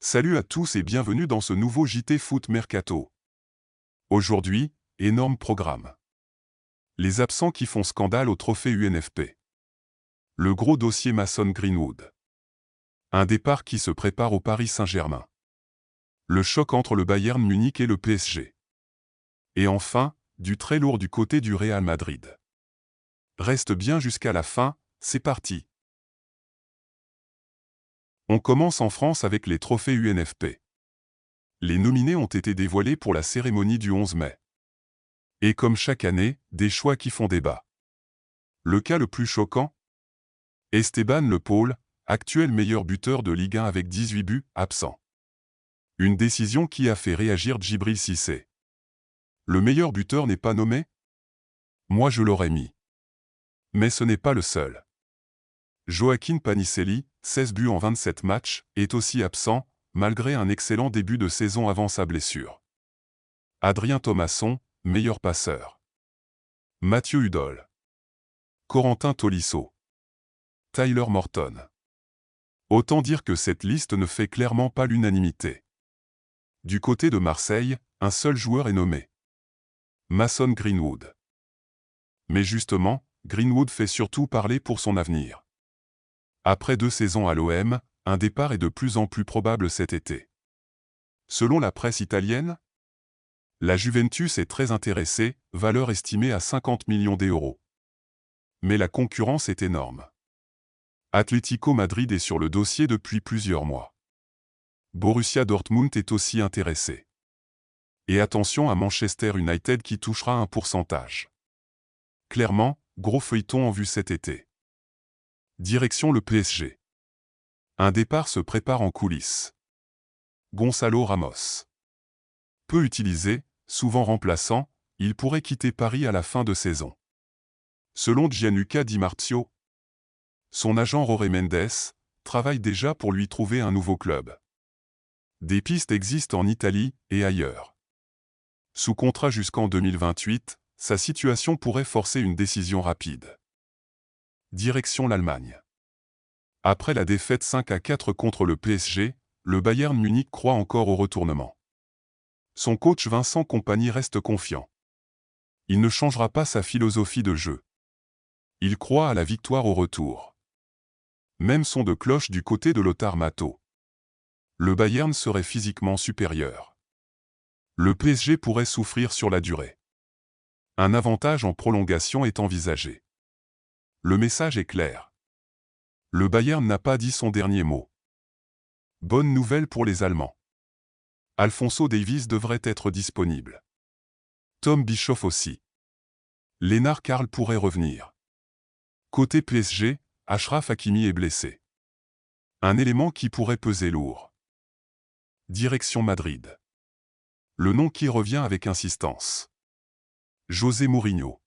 Salut à tous et bienvenue dans ce nouveau JT Foot Mercato. Aujourd'hui, énorme programme. Les absents qui font scandale au trophée UNFP. Le gros dossier Mason Greenwood. Un départ qui se prépare au Paris Saint-Germain. Le choc entre le Bayern Munich et le PSG. Et enfin, du très lourd du côté du Real Madrid. Reste bien jusqu'à la fin, c'est parti. On commence en France avec les trophées UNFP. Les nominés ont été dévoilés pour la cérémonie du 11 mai. Et comme chaque année, des choix qui font débat. Le cas le plus choquant? Esteban Le Paul, actuel meilleur buteur de Ligue 1 avec 18 buts, absent. Une décision qui a fait réagir Djibril Cissé. Le meilleur buteur n'est pas nommé? Moi je l'aurais mis. Mais ce n'est pas le seul. Joaquin Panicelli, 16 buts en 27 matchs, est aussi absent, malgré un excellent début de saison avant sa blessure. Adrien Thomasson, meilleur passeur. Mathieu Hudol. Corentin Tolisso. Tyler Morton. Autant dire que cette liste ne fait clairement pas l'unanimité. Du côté de Marseille, un seul joueur est nommé. Mason Greenwood. Mais justement, Greenwood fait surtout parler pour son avenir. Après 2 saisons à l'OM, un départ est de plus en plus probable cet été. Selon la presse italienne, la Juventus est très intéressée, valeur estimée à 50 millions d'euros. Mais la concurrence est énorme. Atlético Madrid est sur le dossier depuis plusieurs mois. Borussia Dortmund est aussi intéressé. Et attention à Manchester United qui touchera un pourcentage. Clairement, gros feuilleton en vue cet été. Direction le PSG. Un départ se prépare en coulisses. Gonzalo Ramos. Peu utilisé, souvent remplaçant, il pourrait quitter Paris à la fin de saison. Selon Gianluca Di Marzio, son agent Jorge Mendes travaille déjà pour lui trouver un nouveau club. Des pistes existent en Italie et ailleurs. Sous contrat jusqu'en 2028, sa situation pourrait forcer une décision rapide. Direction l'Allemagne. Après la défaite 5-4 contre le PSG, le Bayern Munich croit encore au retournement. Son coach Vincent Kompany reste confiant. Il ne changera pas sa philosophie de jeu. Il croit à la victoire au retour. Même son de cloche du côté de Lothar Matthäus. Le Bayern serait physiquement supérieur. Le PSG pourrait souffrir sur la durée. Un avantage en prolongation est envisagé. Le message est clair. Le Bayern n'a pas dit son dernier mot. Bonne nouvelle pour les Allemands. Alphonso Davies devrait être disponible. Tom Bischoff aussi. Lennart Karl pourrait revenir. Côté PSG, Achraf Hakimi est blessé. Un élément qui pourrait peser lourd. Direction Madrid. Le nom qui revient avec insistance. José Mourinho.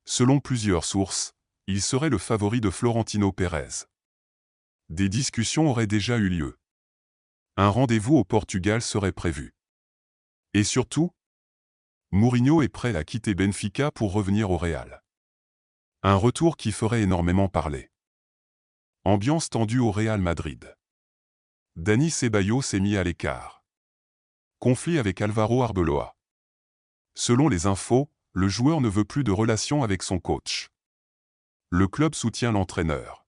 Selon plusieurs sources, il serait le favori de Florentino Pérez. Des discussions auraient déjà eu lieu. Un rendez-vous au Portugal serait prévu. Et surtout, Mourinho est prêt à quitter Benfica pour revenir au Real. Un retour qui ferait énormément parler. Ambiance tendue au Real Madrid. Dani Ceballos s'est mis à l'écart. Conflit avec Alvaro Arbeloa. Selon les infos, le joueur ne veut plus de relation avec son coach. Le club soutient l'entraîneur.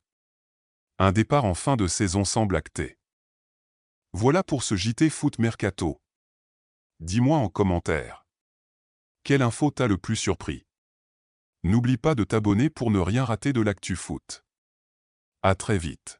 Un départ en fin de saison semble acté. Voilà pour ce JT Foot Mercato. Dis-moi en commentaire. Quelle info t'a le plus surpris? N'oublie pas de t'abonner pour ne rien rater de l'actu foot. À très vite.